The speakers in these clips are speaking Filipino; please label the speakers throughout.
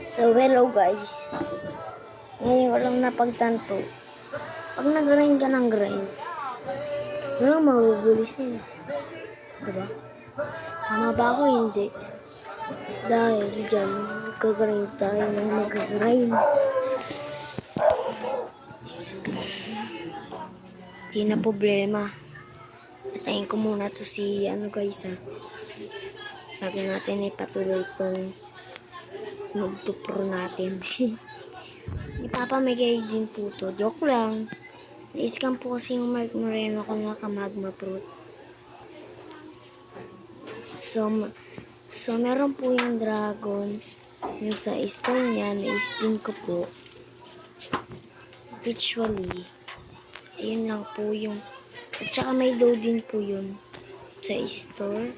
Speaker 1: So, hello guys. Ngayon ko lang napagtanto. Pag nag-grind ka ng grind, walang mabubulis eh. Diba? Tama ba ako? Hindi. Dahil dyan, magka-grind tayo ng magka-grind. Hindi na problema. Atayin ko muna to si guys ha. Lagi natin ipatuloy itong mag-pro natin. Ipapamigay din po to. Joke lang. Na-scam po kasi yung Mark Moreno ko na ka-magma fruit. So meron po yung dragon. Yung sa store niya, na-spin ko po. Virtually. Ayun lang po yung... At saka may dough din po yun sa store.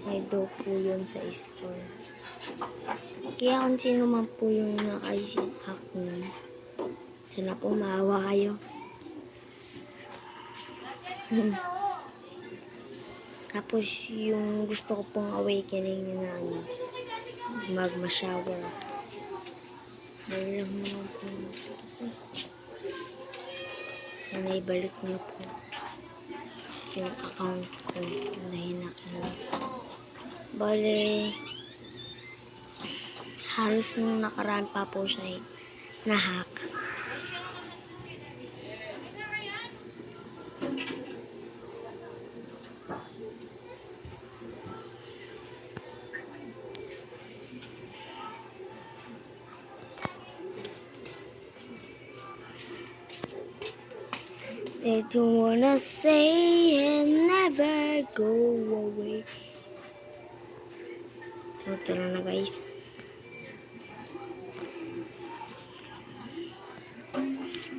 Speaker 1: May dough po yun sa store. Kaya kung sino man po yung naka-hack nun, sana po maawa kayo. Tapos yung gusto ko pong awakening na magma shower. Dahil lang naman po sana ibalik niyo po yung account ko na hinakin. Bale, halos nung nakaraan pa po siya na-hack. They don't wanna say and never go away. So, tara na guys.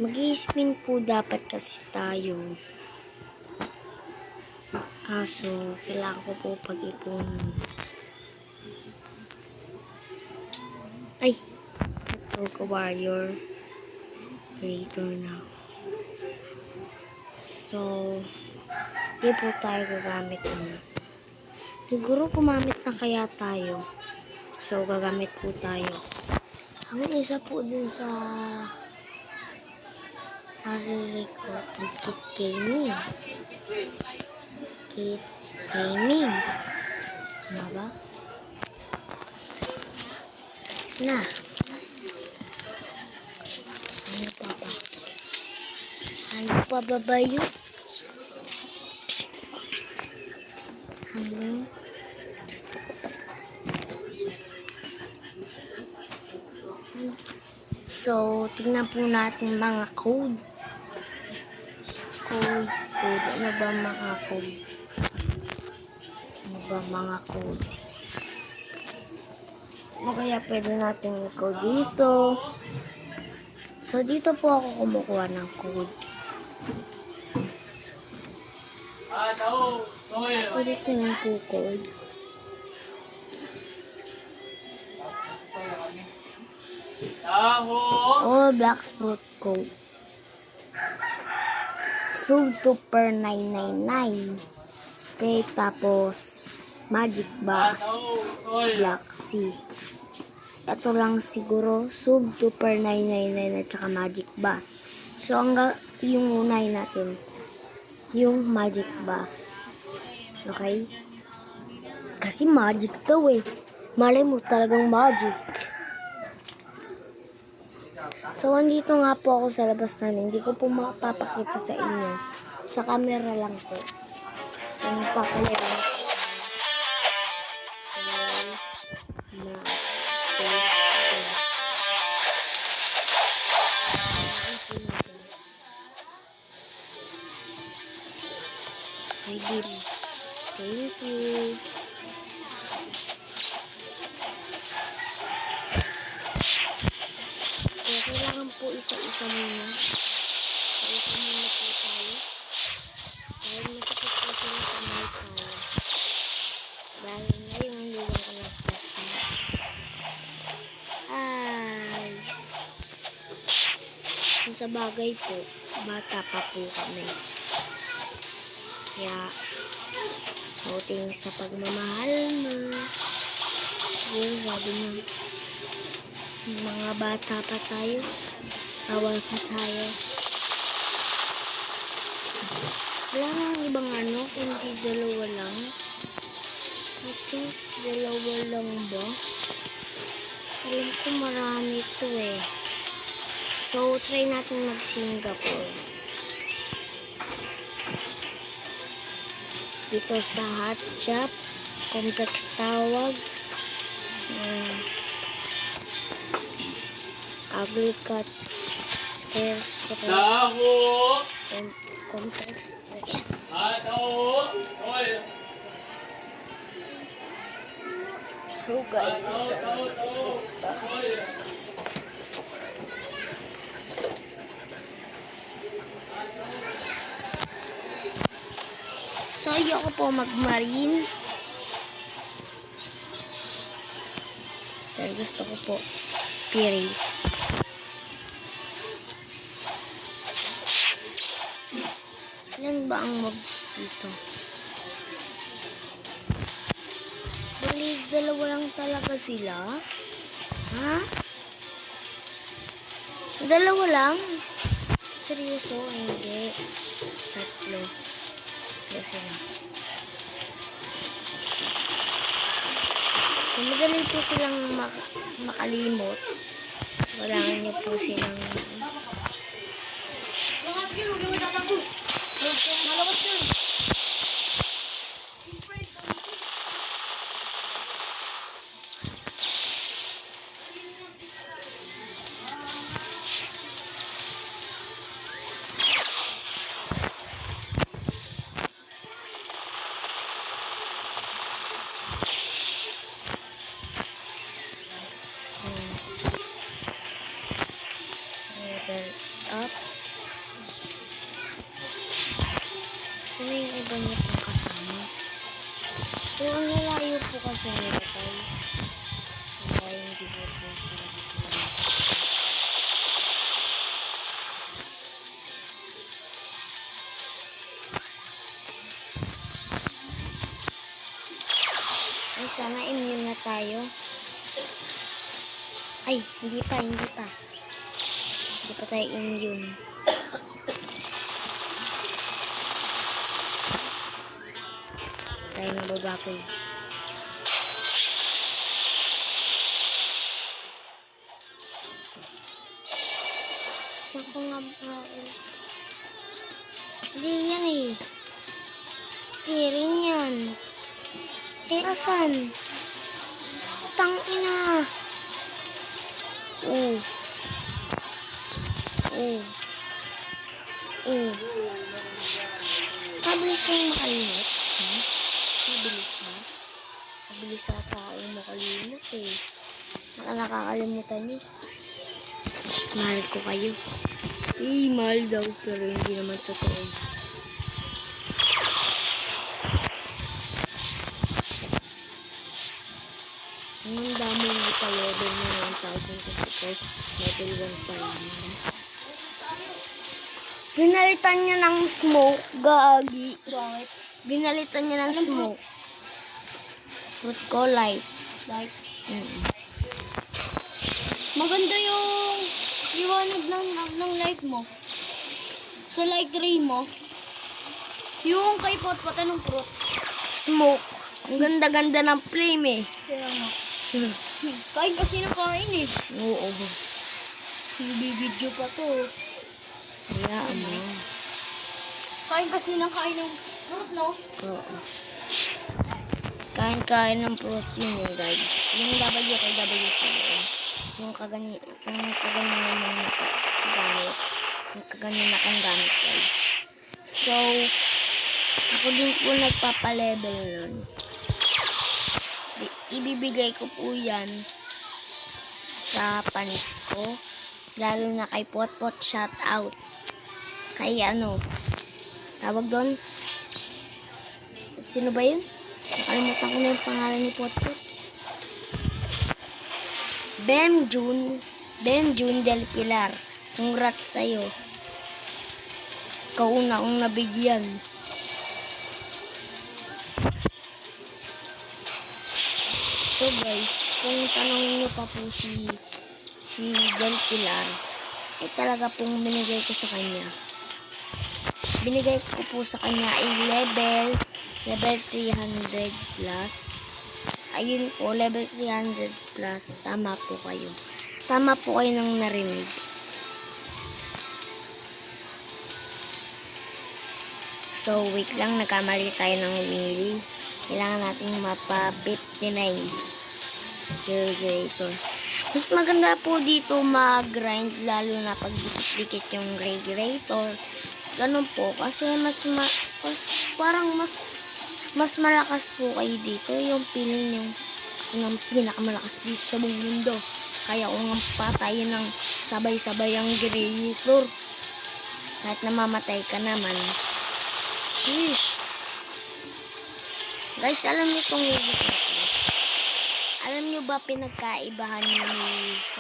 Speaker 1: Mag-i-spin po dapat kasi tayo. Kaso, kailangan ko po pag-ipon. Ay! Ito ko warrior. Creator na. So, hindi po tayo gagamit na. Siguro gumamit na kaya tayo. So, gagamit po tayo. Ang isa po dun sa narinig ko, Kit Gaming. Kit Gaming. Ano ba? Na. Ano pa ba? Ano pa ba yun? Ano? So, tingnan po natin mga code. Code. Ano ba mga code? Ano ba mga code? Ano kaya pwede natin i-code dito? So, dito po ako kumukuha ng code. Ulit ko lang po code. All Blacks Fruit Code. Sub to per 999. Okay, tapos Magic Bass. Black Sea. Ito lang siguro, sub to per 999 at saka Magic Bass. So, yung unahin natin, yung Magic Bass. Okay? Kasi magic daw eh. Malay mo talagang magic. So, andito nga po ako sa labas namin. Hindi ko po mapapakita sa inyo. Sa camera lang po. So, pakalera. So, thank you. So, kailangan po isa-isa muna. Isa muna po tayo. Dahil masakit po sila sa mga tayo. Dahil ngayon, hindi lang ko nag-flash mo. Kung sa bagay po, bata pa po kami. Kaya, buting sa pagmamahal mo. Siguro sabi niya, Mga bata pa tayo. Bawal pa tayo. Wala nang ibang ano, kundi dalawa lang. I think dalawa lang ba? Alam ko marami ito eh. So, try natin mag-Singapore. Dito sa Hot Shop, Complex Tawag, Agricat, Squares, Complex. So guys, so ayoko po mag-marine. Pero gusto ko po pirate. Ilan ba ang mobs dito? Bali, dalawa lang talaga sila? Ha? Dalawa lang? Seryoso? Hindi. Tatlo. Tatlo sila. So, madali po silang makalimot. So, kailangan niyo po silang level up. Sino yung iba niyo pang kasama? So, ang lalayo po kasi nila guys. Kaya hindi po po talaga talaga. Ay, sana immune na tayo. Ay, hindi pa. Hindi pa tayo immune. Tayo ng babakoy. Saan ko nga ba? Hindi yan eh. Hindi rin yan. Eh, asan? Tangina. Mabilis kayong makalimot. Mabilis na. Mabilis ako tayong makalimot eh. Nakakalimutan niyo. Mahal ko kayo. Eh, mahal daw. Pero hindi naman totoo. Ang dami mo pa level mo 1,000 kasi guys, level 1 pa lang. Binalitan niya ng smoke, gagi. Bakit? Binalitan niya ng smoke. Fruit ko, light. Light?
Speaker 2: Maganda yung liwanag ng light mo. Sa light ray mo. Yung kay pot-pot, anong fruit?
Speaker 1: Smoke. Ang ganda-ganda ng flame eh.
Speaker 2: Kaya nga. Kain kasi na kain eh.
Speaker 1: Oo.
Speaker 2: Bibidyo pa to.
Speaker 1: Kaya ano.
Speaker 2: Kain kasi ng kain ng fruit, no?
Speaker 1: Oo. Kain-kain ng protein eh guys. Yung W kay WC. Yung kaganyan yung nakagamit. Yung kaganyan na kang gamit guys. So, ako din po nagpapalevel nun. Ibibigay ko po yan sa fans ko. Lalo na kay Potpot, shout out. Kay ano, tawag doon. Sino ba yun? Nakalimutan ko na yung pangalan ni Potpot. Bem June Del Pilar. Congrats sa'yo. Ikaw una kong nabigyan. So guys, kung tanongin nyo pa po si si Del Pilar, ay talaga pong binigay ko sa kanya. Binigay ko po sa kanya ay level 300 plus. Ayun po, level 300 plus. Tama po kayo. Tama po kayo nang narinig. So, wait lang, nagkamali tayo ng wheel. Kailangan natin mapa 59 generator. Mas maganda po dito mag-grind, lalo na pag dikit-dikit yung generator. Ganun po, kasi mas malakas po kayo dito. Yung feeling yung ng pinakamalakas dito sa buong mundo. Kaya kung ang patayin ng sabay-sabay ang generator, kahit namamatay ka naman. Sheesh. Guys, alam niyo itong music na to? Alam niyo ba pinagkaibahan ni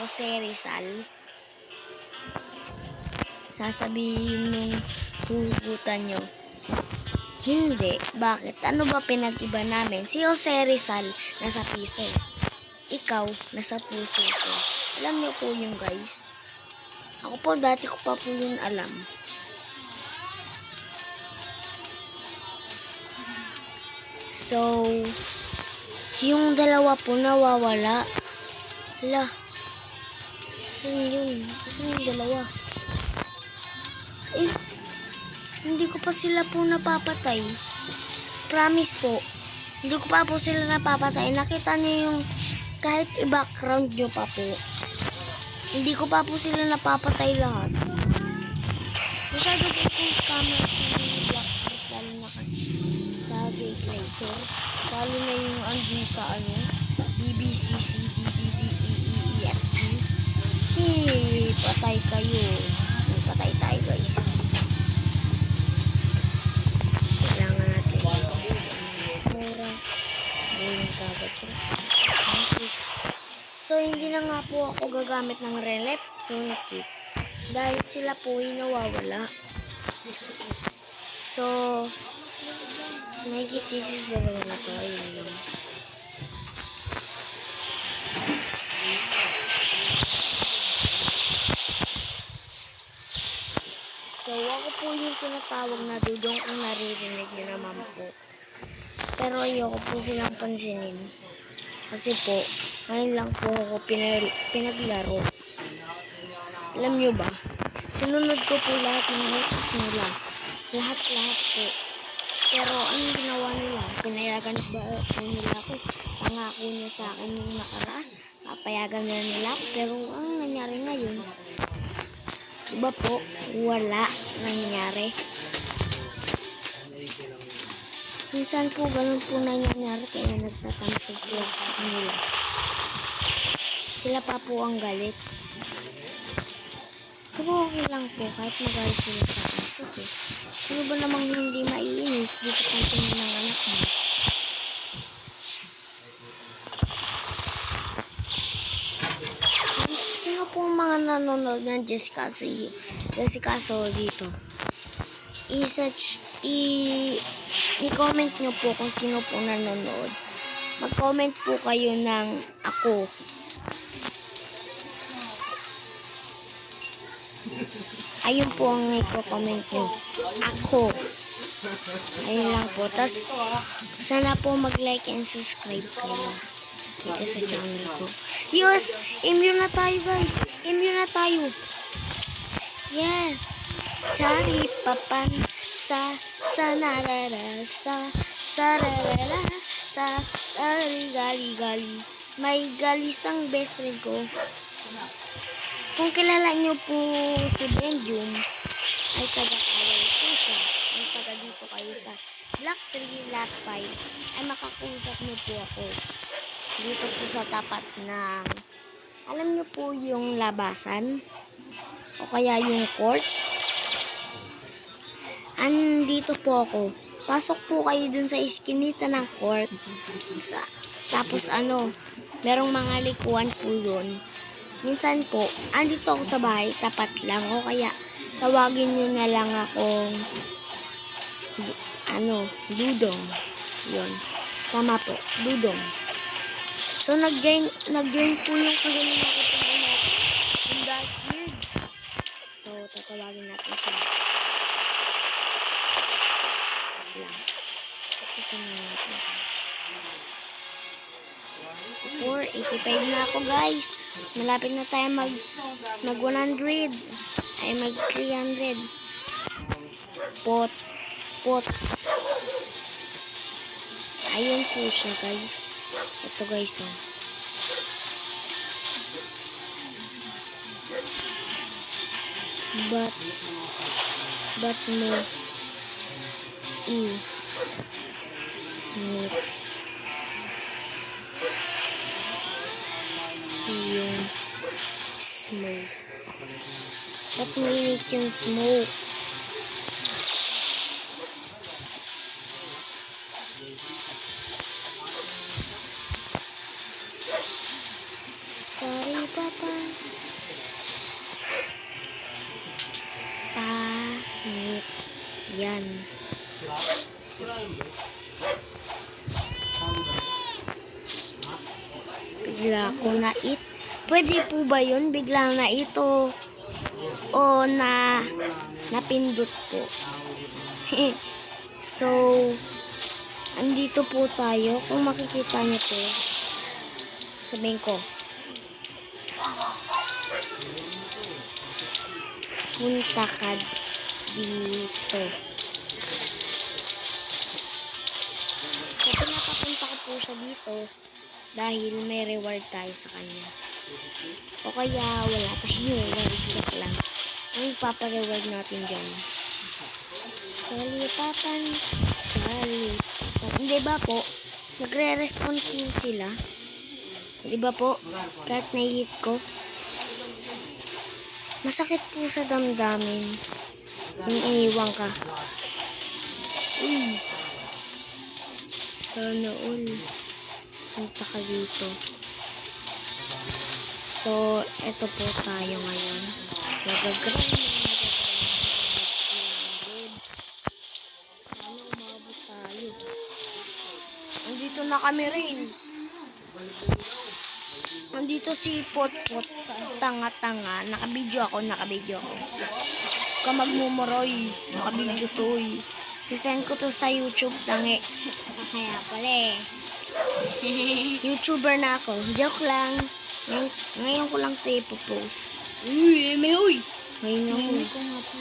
Speaker 1: Jose Rizal? Sasabihin nung hugutan nyo. Hindi. Bakit? Ano ba pinag-iba namin? Si Jose Rizal nasa piso. Ikaw nasa puso ko. Alam niyo po yung guys. Ako po dati ko pa po yun alam. So, yung dalawa po nawawala. Hala. Saan yun? Saan yung dalawa? Eh, hindi ko pa sila po napapatay. Promise po. Hindi ko pa po sila napapatay. Nakita niyo yung kahit i-background nyo pa po. Hindi ko pa po sila napapatay lahat. Masyado po yung camera si Blackstreet, lalo na sa generator. Lalo na yung andun sa BBCCDDDEEFG. Patay kayo. Patay tayo guys. Kailangan natin mura. Buling kagad siya. So, hindi na nga po ako gagamit ng electronic dahil sila po ay nawawala. So, may this dalawa na to. Ayun lang. So, ako po yung tinatawag na dudong kung naririnig nyo naman po. Pero ayoko po silang pansinin. Kasi po, ngayon lang po ako pinaglaro. Alam nyo ba? Sinunod ko po lahat ng utos nila. Lahat-lahat po. Pero anong ginawa nila? Pinayagan ba nila ako? Pangako niya sa akin nung nakaraan. Papayagan na nila ako. Pero anong nangyari ngayon? Diba po? Wala nangyari. Minsan po ganun po nangyari kaya nagtatampo po ako sa kanila. Sila pa po ang galit. Pero okay lang po kahit magalit sila sa akin. Kasi sino ba namang hindi maiinis dito pansinin ng anak mo? Sino po ang mga nanonood ng Jessica So dito? I-comment nyo po kung sino po nanonood. Mag-comment po kayo ng ako. Ayun po ang i-comment nyo. Ako. Ayun lang po. Tapos, sana po mag-like and subscribe kayo dito sa channel ko. Yes! Immune na tayo guys! Immune na tayo! Yeah! Chari papan sa narara sa rarara sa gali may galisang best friend ko. Kung kilala nyo po si Benjum, ay taga-kawal po siya. Kung taga dito kayo sa Block 3, Lot 5, ay makakusap nyo po ako. Dito po sa tapat ng, alam nyo po yung labasan? O kaya yung court? Andito po ako. Pasok po kayo dun sa iskinita ng court. Tapos merong mga likuan po dun. Minsan po, andito ako sa bahay, tapat lang. O kaya, tawagin nyo na lang akong, Dudong. Yun. Tama po, Dudong. So, nag-join po yung kagaling ako 55 na ako guys. Malapit na tayo mag 100. Ay mag 300. Pot. Ayun po siya guys. Ito guys oh. But mo init yung smoke. Ba't mainit yung smoke? Kari papa. Pangit yan. Bigla ko na Pwede po ba yun? Bigla na ito. O napindot po. So, andito po tayo. Kung makikita niyo po, sabihin ko, punta ka dito. So, pinapapunta ko po siya dito dahil may reward tayo sa kanya. O kaya wala tayong reward. Joke lang. Ang ipapareward natin dyan. Chalipapan. Hindi ba po? Nagre-respond po sila. Hindi ba po? Kahit na-hit ko. Masakit po sa damdamin. Yung iniwang ka. Uy. Sana all. Punta ka dito. So, eto po tayo ngayon. Nag-grind. Sana umabot tayo. Andito na kami rin. Nandito si Potpot sa tanga-tanga. Nakabidyo ako. Huwag ka magmumoroy. Nakabidyo to eh. Sisend ko to sa YouTube tangi. Kaya pala eh. YouTuber na ako. Joke lang. Ngayon ko lang ito ipopost.
Speaker 2: Uy, may huy.
Speaker 1: Ngayon
Speaker 2: ko nga po.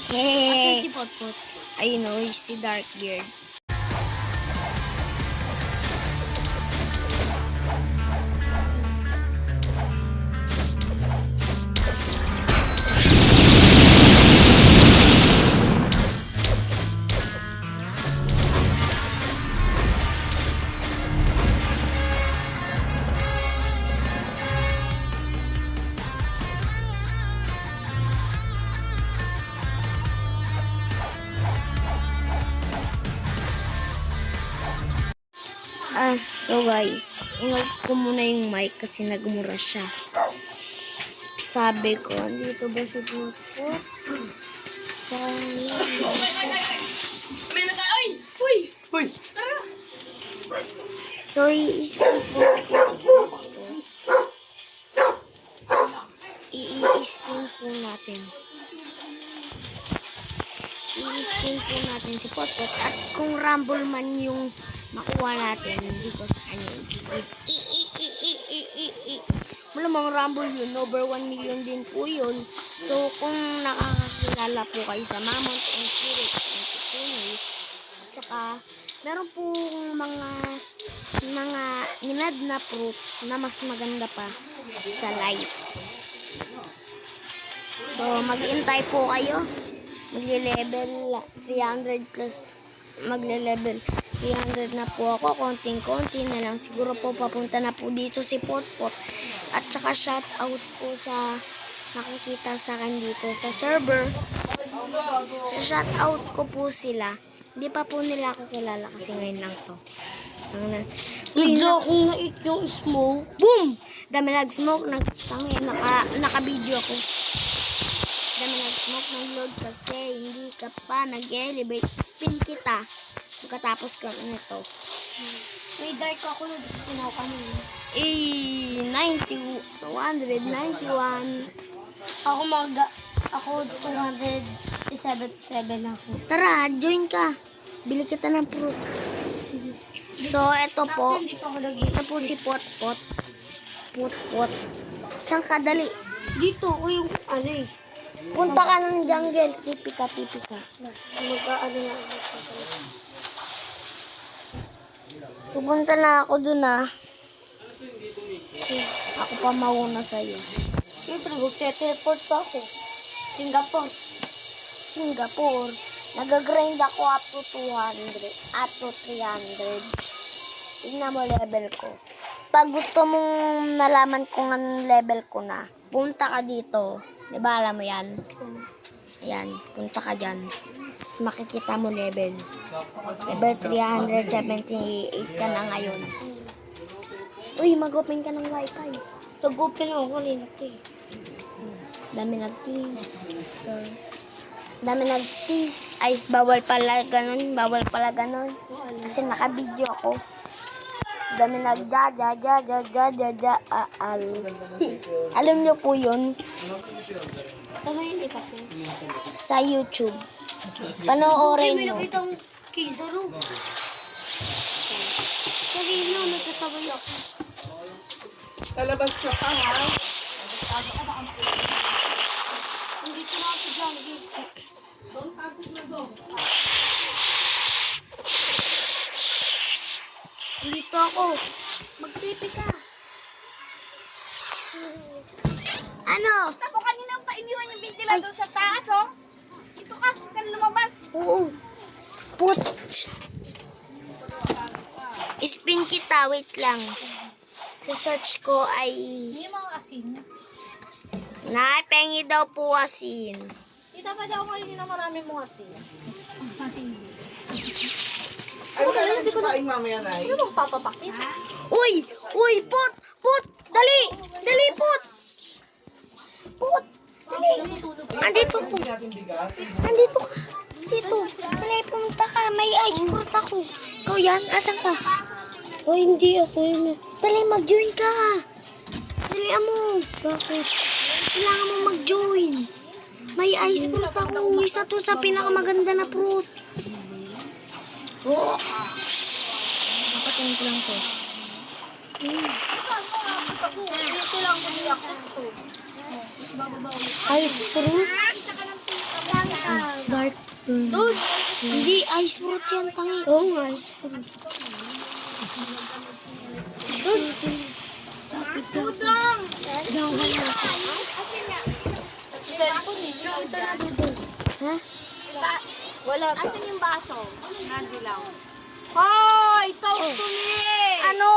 Speaker 1: Hehehe.
Speaker 2: Asan si Potpot?
Speaker 1: Ayun o, si Darkbeard. So guys, ingat ko muna yung mic kasi nagmura siya. Sabi ko, andito ba si Potpot?
Speaker 2: May naka-ay! Uy!
Speaker 3: Uy!
Speaker 2: Tara!
Speaker 1: So, i-spin po natin si Potpot. I-spin po natin. I-spin po natin si Potpot. At kung rumble man yung makuha natin, hindi ko sa kanya. Malamang rumble yun. Over 1 million din po yun. So, kung nakakakilala po kayo sa Mammoth and Spirit and Tutunay, at saka, meron po mga inad na fruit na mas maganda pa sa light. So, mag-intay po kayo. Magle-level 300 plus. Magle-level 300 na po ako. Konting-konti na lang. Siguro po papunta na po dito si Potpot. At saka shout out po sa nakikita sa akin dito sa server. Shout out ko po sila. Hindi pa po nila ako kilala kasi ngayon lang to.
Speaker 2: Bigla kong nait yung smoke.
Speaker 1: Boom! Dami nag-smoke. Naka-video ako. Dami nag-smoke ng load kasi hindi ka pa nag-elevate. Spin kita. Pagkatapos ka nito.
Speaker 2: May dark ako na pinaw kami.
Speaker 1: 291.
Speaker 2: Ako 277 ako.
Speaker 1: Tara, join ka. Bili kita ng fruit. So, ito po.
Speaker 2: Hindi pa ako
Speaker 1: Ito po si Potpot. Put. Saan ka dali?
Speaker 2: Dito, o yung ano eh.
Speaker 1: Punta ka ng jungle. Tipi ka.
Speaker 2: Mag-ano na ako.
Speaker 1: Pupunta na ako dun Ako pa mauna sa'yo.
Speaker 2: Siyempre, mag-teleport pa ako. Singapore.
Speaker 1: Nag-grind ako up to 200. Up to 300. Tignan mo level ko. Pag gusto mong malaman kung anong level ko na, punta ka dito. Diba alam mo yan? Ayan, punta ka dyan. Tapos makikita mo level. Level 378 ka na ngayon. Uy, mag-open ka ng wifi.
Speaker 2: Tag-open ako kanina eh.
Speaker 1: Dami Ay, bawal pala ganun. Kasi naka-video ako. Dami Alam niyo po yun?
Speaker 2: Saan mo yun ikaw?
Speaker 1: Sa YouTube. Panoorin
Speaker 2: May
Speaker 1: mo.
Speaker 2: nakita akong Kizaru. Kanina, may kasabay ako.
Speaker 3: Sa labas ka pa, ha?
Speaker 2: Nandito na ako sa jungle.
Speaker 1: Dito ako. Mag-tipi ka. Ano?
Speaker 3: Ako kanina pa iniwan yung ventilador sa taas, oh. Ito ka, kan lumabas.
Speaker 1: Oo. Put. Spin kita. Wait lang. Sa search ko ay...
Speaker 2: Hindi mga asin.
Speaker 1: Pengi daw po asin.
Speaker 2: Kita pa daw kayo na maraming mga asin.
Speaker 3: Ay, wala lang sa saing mamaya, Nay.
Speaker 2: Ano bang papapakit?
Speaker 1: Uy! Put! Dali! Put! Dali! Andito ko.
Speaker 3: Hindi natin bigas.
Speaker 1: Andito ka. Dali, pumunta ka. May ice fruit ako. Ikaw yan? Asan ka?
Speaker 2: Oh, hindi ako yun.
Speaker 1: Dali, mag-join ka. Dali mo.
Speaker 2: Bakit?
Speaker 1: Kailangan mo mag-join. May ice fruit ako. Isa to sa pinakamaganda na fruit. Oo. Napatayin ko lang to.
Speaker 2: Dito lang ko niyakot to.
Speaker 1: Ice fruit? Dark fruit. Hindi, ice fruit yan, tangi.
Speaker 2: Oo nga, ice cream.
Speaker 3: Tudong!
Speaker 2: Cellphone eh. Nakita na dito.
Speaker 1: Ha?
Speaker 2: Wala to.
Speaker 3: Asan yung baso? Nandilaw. Hoy! Talk to me!
Speaker 1: Ano?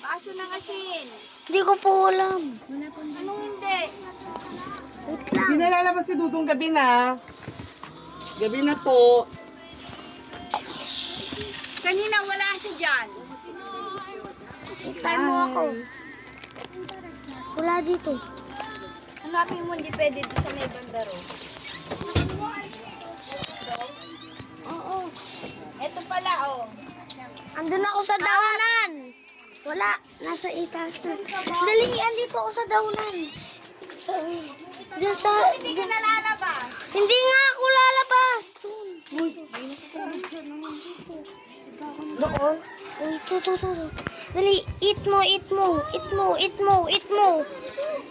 Speaker 3: Baso ng asin.
Speaker 1: Hindi ko po alam.
Speaker 3: Anong hindi?
Speaker 1: Wait lang.
Speaker 3: Hindi nalalabas si Dudong gabi na. Gabi na po. Kanina wala siya dyan.
Speaker 1: Hintay mo ako. Wala dito.
Speaker 3: Hanapin mo, hindi pwede doon sa may bandaro.
Speaker 1: Oo.
Speaker 3: Ito pala, oh.
Speaker 1: Andun ako sa daunan. Wala. Nasa itaas na. Dali, andito ako sa daunan. Diyan sa...
Speaker 3: Hindi ka nalalabas.
Speaker 1: Hindi nga ako lalabas. Doon. Uy, ito. Dali, eat mo.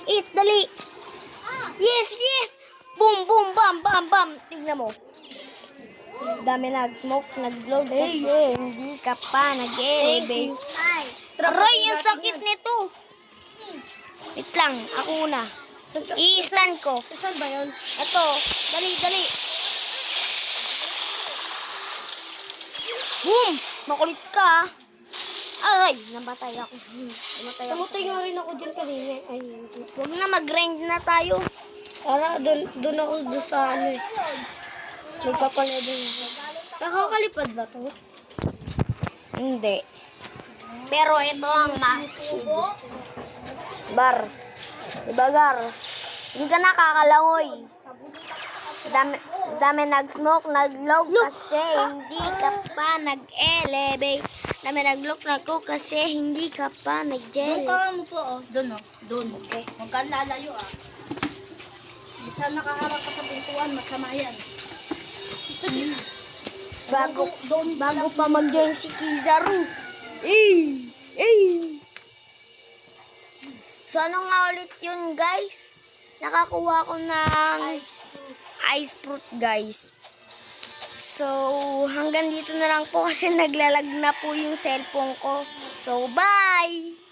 Speaker 1: Eat, dali. Yes. Boom, bam. Tignan mo. Dami nag-smoke, nag-glow kasi hindi ka pa nag-elevate. Aray, ang sakit nito. Wait lang, ako una. I-stand ko.
Speaker 2: Saan ba yun?
Speaker 1: Ito, dali. Boom! Makulit ka. Aray, namatay ako.
Speaker 2: Namatay nga rin ako dyan kanina. Ay, hindi.
Speaker 1: Huwag na mag-grind na tayo.
Speaker 2: Para doon ako doon sa ano eh. Magpapalabing ako. Nakakalipad ba to?
Speaker 1: Hindi. Pero ito ang massive. Bar. Diba, Gar? Hindi ka nakakalangoy. Dami nag-smoke, nag-low kasi hindi ka pa nag-elevate. Dami nag-look kasi hindi ka pa nag-jelly.
Speaker 2: Doon mo po oh. Doon oh. Doon. Okay. Huwag kang lalayo ah. Isa nakaharap ka sa pintuan, masama yan.
Speaker 1: Bago pa mag-join si Kizaru. So, ano nga ulit yun, guys? Nakakuha ko ng ice fruit, guys. So, hanggang dito na lang po kasi naglalag na po yung cellphone ko. So, bye!